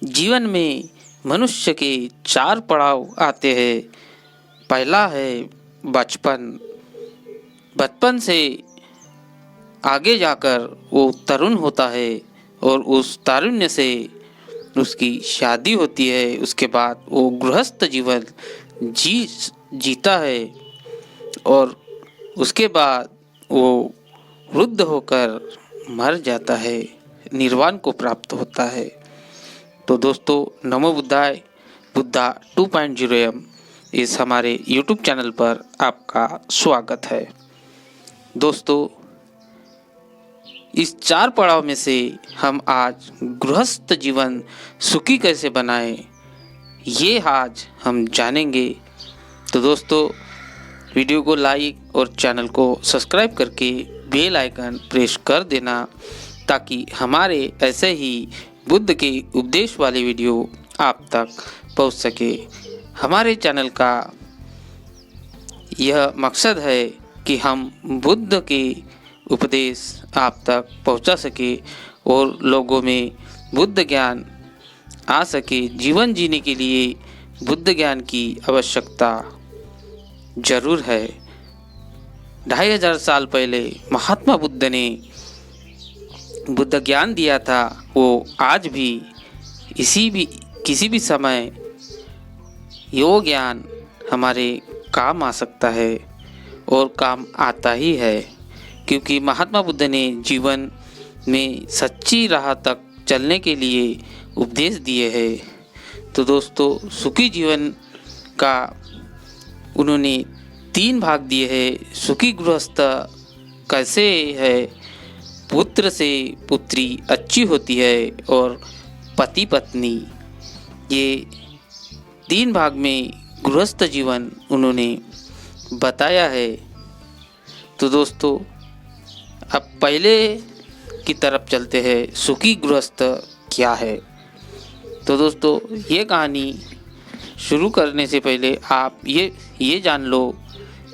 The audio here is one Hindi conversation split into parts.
जीवन में मनुष्य के 4 पड़ाव आते हैं। पहला है बचपन। बचपन से आगे जाकर वो तरुण होता है और उस तारुण्य से उसकी शादी होती है। उसके बाद वो गृहस्थ जीवन जीता है और उसके बाद वो वृद्ध होकर मर जाता है, निर्वाण को प्राप्त होता है। तो दोस्तों, नमो बुद्धाय, बुद्धा 2.0 इस हमारे YouTube चैनल पर आपका स्वागत है। दोस्तों, इस 4 पड़ाव में से हम आज गृहस्थ जीवन सुखी कैसे बनाएं, ये आज हम जानेंगे। तो दोस्तों, वीडियो को लाइक और चैनल को सब्सक्राइब करके बेल आइकन प्रेस कर देना, ताकि हमारे ऐसे ही बुद्ध के उपदेश वाले वीडियो आप तक पहुंच सके। हमारे चैनल का यह मकसद है कि हम बुद्ध के उपदेश आप तक पहुंचा सके और लोगों में बुद्ध ज्ञान आ सके। जीवन जीने के लिए बुद्ध ज्ञान की आवश्यकता जरूर है। 2500 साल पहले महात्मा बुद्ध ने बुद्ध ज्ञान दिया था, वो आज भी किसी भी समय यो ज्ञान हमारे काम आ सकता है और काम आता ही है, क्योंकि महात्मा बुद्ध ने जीवन में सच्ची राह तक चलने के लिए उपदेश दिए हैं। तो दोस्तों, सुखी जीवन का उन्होंने 3 भाग दिए हैं। सुखी गृहस्थ कैसे है, पुत्र से पुत्री अच्छी होती है और पति पत्नी, ये 3 भाग में गृहस्थ जीवन उन्होंने बताया है। तो दोस्तों, अब पहले की तरफ चलते हैं, सुखी गृहस्थ क्या है। तो दोस्तों, ये कहानी शुरू करने से पहले आप ये जान लो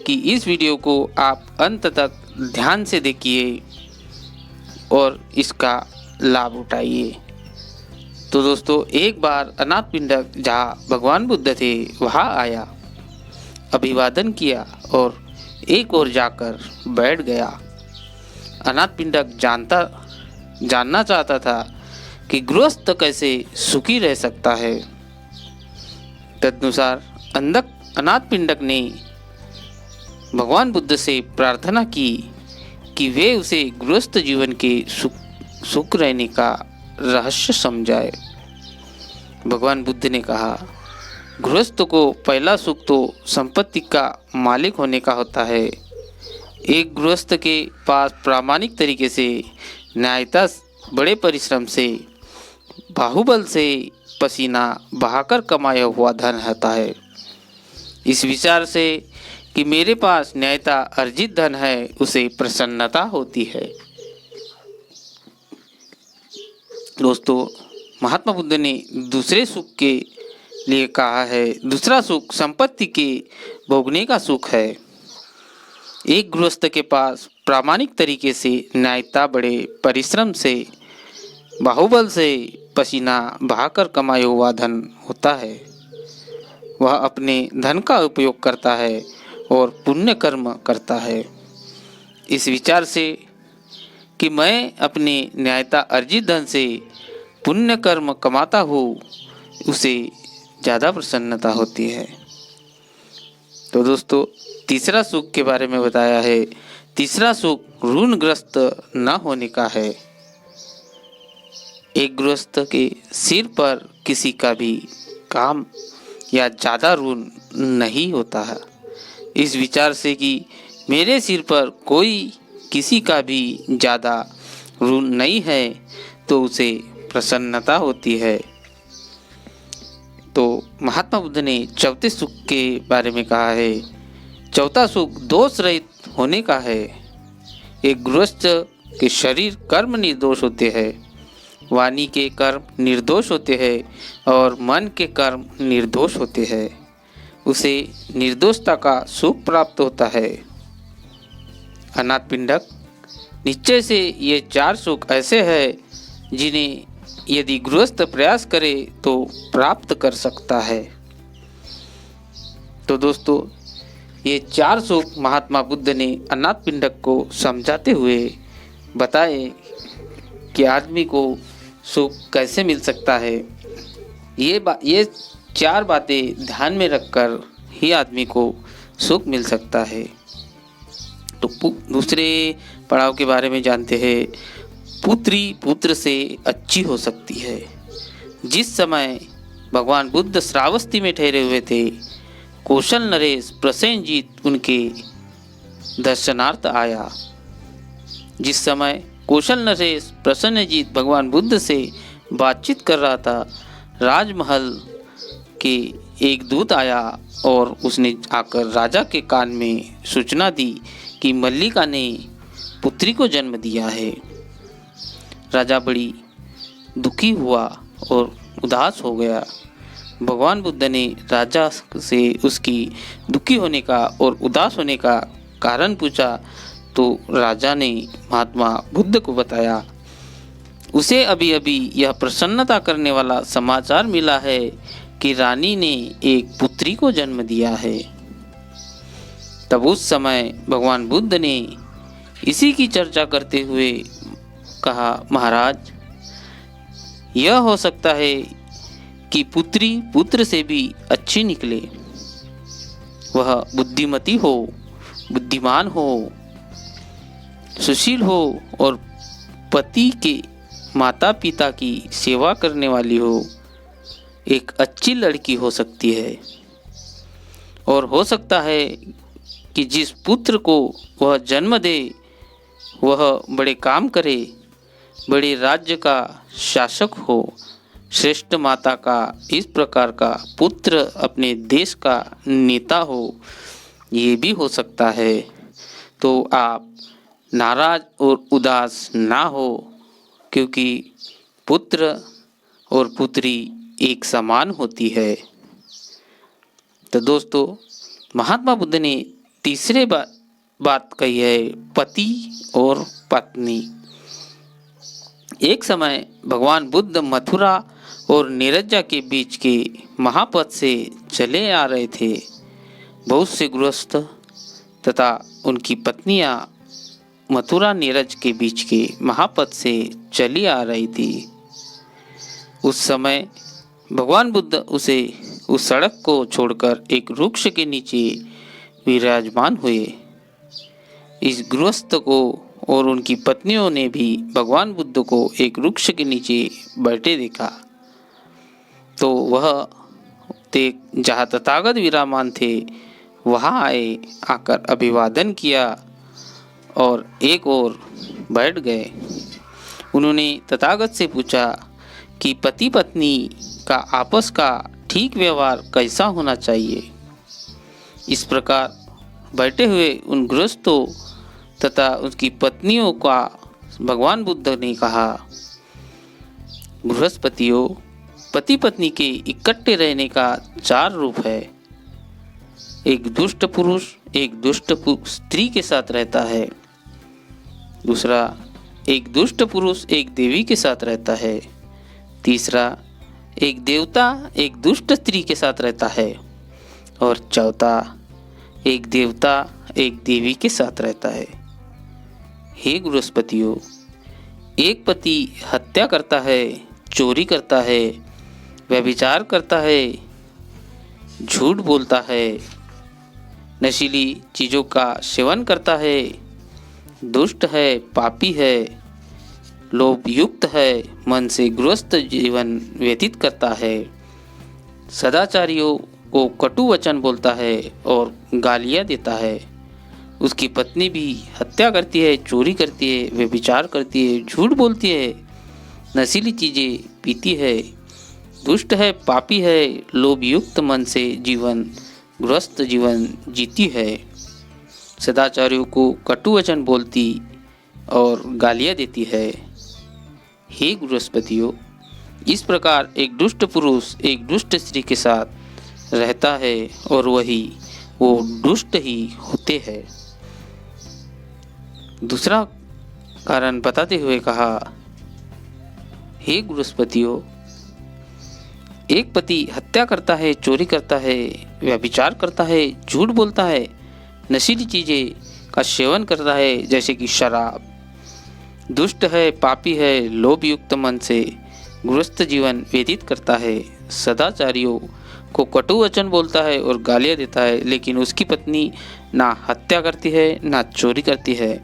कि इस वीडियो को आप अंत तक ध्यान से देखिए और इसका लाभ उठाइए। तो दोस्तों, एक बार अनाथपिंडक जहाँ भगवान बुद्ध थे वहाँ आया, अभिवादन किया और एक ओर जाकर बैठ गया। अनाथपिंडक जानना चाहता था कि गृहस्थ कैसे सुखी रह सकता है। तदनुसार अनाथपिंडक ने भगवान बुद्ध से प्रार्थना की कि वे उसे गृहस्थ जीवन के सुख रहने का रहस्य समझाए। भगवान बुद्ध ने कहा, गृहस्थ को पहला सुख तो संपत्ति का मालिक होने का होता है। एक गृहस्थ के पास प्रामाणिक तरीके से, न्यायता, बड़े परिश्रम से, बाहुबल से पसीना बहाकर कमाया हुआ धन होता है। इस विचार से कि मेरे पास न्यायता अर्जित धन है, उसे प्रसन्नता होती है। दोस्तों, महात्मा बुद्ध ने दूसरे सुख के लिए कहा है, दूसरा सुख संपत्ति के भोगने का सुख है। एक गृहस्थ के पास प्रामाणिक तरीके से, न्यायता, बड़े परिश्रम से, बाहुबल से पसीना बहाकर कमाया हुआ धन होता है। वह अपने धन का उपयोग करता है और पुण्य कर्म करता है। इस विचार से कि मैं अपने न्यायता अर्जित धन से पुण्य कर्म कमाता हूँ, उसे ज़्यादा प्रसन्नता होती है। तो दोस्तों, तीसरा सुख के बारे में बताया है। तीसरा सुख ऋणग्रस्त न होने का है। एक गृहस्थ के सिर पर किसी का भी काम या ज़्यादा ऋण नहीं होता है। इस विचार से कि मेरे सिर पर कोई किसी का भी ज़्यादा ऋण नहीं है, तो उसे प्रसन्नता होती है। तो महात्मा बुद्ध ने चौथे सुख के बारे में कहा है। चौथा सुख दोष रहित होने का है। एक गृहस्थ के शरीर कर्म निर्दोष होते हैं, वाणी के कर्म निर्दोष होते हैं और मन के कर्म निर्दोष होते हैं। उसे निर्दोषता का सुख प्राप्त होता है। अनाथपिंडक, निश्चय से ये 4 सुख ऐसे हैं जिन्हें यदि गृहस्थ प्रयास करे तो प्राप्त कर सकता है। तो दोस्तों, ये 4 सुख महात्मा बुद्ध ने अनाथ पिंडक को समझाते हुए बताए कि आदमी को सुख कैसे मिल सकता है। ये 4 बातें ध्यान में रखकर ही आदमी को सुख मिल सकता है। तो दूसरे पड़ाव के बारे में जानते हैं। पुत्री पुत्र से अच्छी हो सकती है। जिस समय भगवान बुद्ध श्रावस्ती में ठहरे हुए थे, कौशल नरेश प्रसेनजीत उनके दर्शनार्थ आया। जिस समय कौशल नरेश प्रसन्नजीत भगवान बुद्ध से बातचीत कर रहा था, राजमहल के एक दूत आया और उसने आकर राजा के कान में सूचना दी कि मल्लिका ने पुत्री को जन्म दिया है। राजा बड़ी दुखी हुआ और उदास हो गया। भगवान बुद्ध ने राजा से उसकी दुखी होने का और उदास होने का कारण पूछा, तो राजा ने महात्मा बुद्ध को बताया, उसे अभी अभी यह प्रसन्नता करने वाला समाचार मिला है कि रानी ने एक पुत्री को जन्म दिया है। तब उस समय भगवान बुद्ध ने इसी की चर्चा करते हुए कहा, महाराज, यह हो सकता है कि पुत्री पुत्र से भी अच्छी निकले। वह बुद्धिमती हो, बुद्धिमान हो, सुशील हो और पति के माता पिता की सेवा करने वाली हो। एक अच्छी लड़की हो सकती है। और हो सकता है कि जिस पुत्र को वह जन्म दे वह बड़े काम करे, बड़े राज्य का शासक हो। श्रेष्ठ माता का इस प्रकार का पुत्र अपने देश का नेता हो, ये भी हो सकता है। तो आप नाराज और उदास ना हो, क्योंकि पुत्र और पुत्री एक समान होती है। तो दोस्तों, महात्मा बुद्ध ने तीसरे बात कही है, पति और पत्नी। एक समय भगवान बुद्ध मथुरा और नीरजा के बीच के महापथ से चले आ रहे थे। बहुत से गृहस्थ तथा उनकी पत्नियां मथुरा नीरज के बीच के महापथ से चली आ रही थी। उस समय भगवान बुद्ध उस सड़क को छोड़कर एक वृक्ष के नीचे विराजमान हुए। इस गृहस्थ को और उनकी पत्नियों ने भी भगवान बुद्ध को एक वृक्ष के नीचे बैठे देखा। तो वह जहाँ तथागत विराजमान थे वहाँ आए, आकर अभिवादन किया और एक ओर बैठ गए। उन्होंने तथागत से पूछा कि पति पत्नी का आपस का ठीक व्यवहार कैसा होना चाहिए। इस प्रकार बैठे हुए उन गृहस्थों तथा उसकी पत्नियों का भगवान बुद्ध ने कहा, गृहस्पतियों, पति पत्नी के इकट्ठे रहने का 4 रूप है। एक दुष्ट पुरुष एक दुष्ट स्त्री के साथ रहता है। दूसरा, एक दुष्ट पुरुष एक देवी के साथ रहता है। तीसरा, एक देवता एक दुष्ट स्त्री के साथ रहता है। और चौथा, एक देवता एक देवी के साथ रहता है। हे गृहस्पतियों, एक पति हत्या करता है, चोरी करता है, व्यभिचार करता है, झूठ बोलता है, नशीली चीज़ों का सेवन करता है, दुष्ट है, पापी है, लोभ युक्त है, मन से गृहस्थ जीवन व्यतीत करता है, सदाचारियों को कटु वचन बोलता है और गालियाँ देता है। उसकी पत्नी भी हत्या करती है, चोरी करती है, व्यभिचार करती है, झूठ बोलती है, नशीली चीज़ें पीती है, दुष्ट है, पापी है, लोभ युक्त मन से गृहस्थ जीवन जीती है, सदाचारियों को कटु वचन बोलती और गालियाँ देती है। हे गृहस्पतियों, इस प्रकार एक दुष्ट पुरुष एक दुष्ट स्त्री के साथ रहता है और वो दुष्ट ही होते हैं। दूसरा कारण बताते हुए कहा, हे गृहस्पतियों, एक पति हत्या करता है, चोरी करता है, व्यभिचार करता है, झूठ बोलता है, नशीली चीज़ें का सेवन करता है जैसे कि शराब, दुष्ट है, पापी है, लोभ युक्त मन से गृहस्थ जीवन व्यतीत करता है, सदाचारियों को कटु वचन बोलता है और गालियाँ देता है, लेकिन उसकी पत्नी ना हत्या करती है, ना चोरी करती है,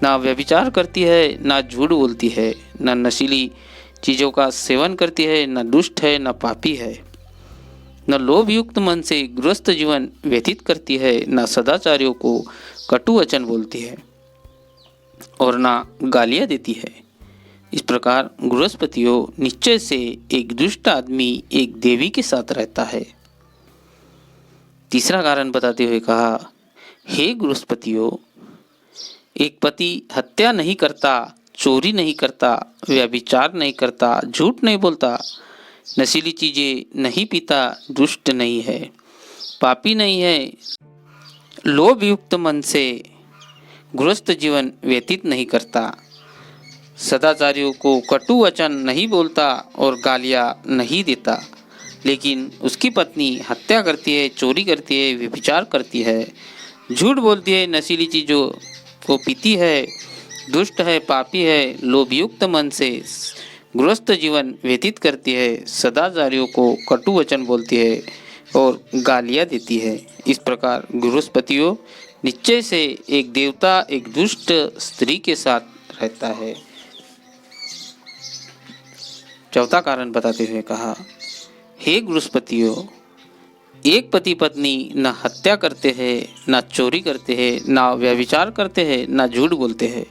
ना व्यभिचार करती है, ना झूठ बोलती है, ना नशीली चीज़ों का सेवन करती है, ना दुष्ट है, ना पापी है, न लोभ युक्त मन से गृहस्थ जीवन व्यतीत करती है, न सदाचारियों को कटु वचन बोलती है और ना गालियाँ देती है। इस प्रकार गृहस्पतियों निश्चय से एक दुष्ट आदमी एक देवी के साथ रहता है। तीसरा कारण बताते हुए कहा, हे गृहस्पतियों, एक पति हत्या नहीं करता, चोरी नहीं करता, व्यभिचार नहीं करता, झूठ नहीं बोलता, नशीली चीज़ें नहीं पीता, दुष्ट नहीं है, पापी नहीं है, लोभ युक्त मन से गृहस्थ जीवन व्यतीत नहीं करता, सदाचारियों को कटु वचन नहीं बोलता और गालियाँ नहीं देता, लेकिन उसकी पत्नी हत्या करती है, चोरी करती है, व्यभिचार करती है, झूठ बोलती है, नशीली चीज़ों को पीती है, दुष्ट है, पापी है, लोभयुक्त मन से गृहस्थ जीवन व्यतीत करती है, सदाचारियों को कटु वचन बोलती है और गालियाँ देती है। इस प्रकार गृहस्पतियों निश्चय से एक देवता एक दुष्ट स्त्री के साथ रहता है। चौथा कारण बताते हुए कहा, हे गृहस्पतियों, एक पति पत्नी न हत्या करते हैं, न चोरी करते हैं, न व्यभिचार करते हैं, न झूठ बोलते हैं,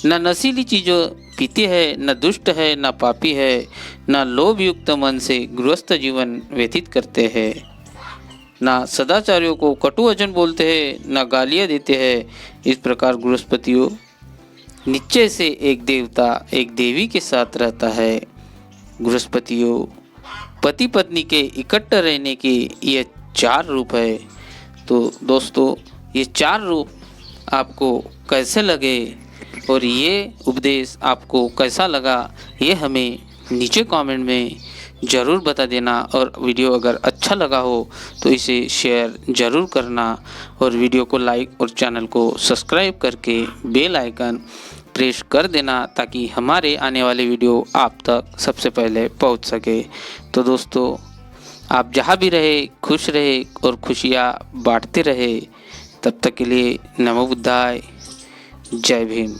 न नशीली चीज़ों पीते हैं, न दुष्ट है, न पापी है, न लोभ युक्त मन से गृहस्थ जीवन व्यतीत करते हैं, न सदाचारियों को कटु वचन बोलते हैं, न गालियाँ देते हैं। इस प्रकार गृहस्पतियों निश्चय से एक देवता एक देवी के साथ रहता है। गृहस्पतियों पति पत्नी के इकट्ठे रहने के ये 4 रूप है। तो दोस्तों, ये 4 रूप आपको कैसे लगे और ये उपदेश आपको कैसा लगा, ये हमें नीचे कमेंट में ज़रूर बता देना। और वीडियो अगर अच्छा लगा हो तो इसे शेयर ज़रूर करना और वीडियो को लाइक और चैनल को सब्सक्राइब करके बेल आइकन प्रेस कर देना, ताकि हमारे आने वाले वीडियो आप तक सबसे पहले पहुंच सके। तो दोस्तों, आप जहां भी रहे खुश रहे और खुशियां बांटते रहे। तब तक के लिए नमो बुद्धाय, जय भीम।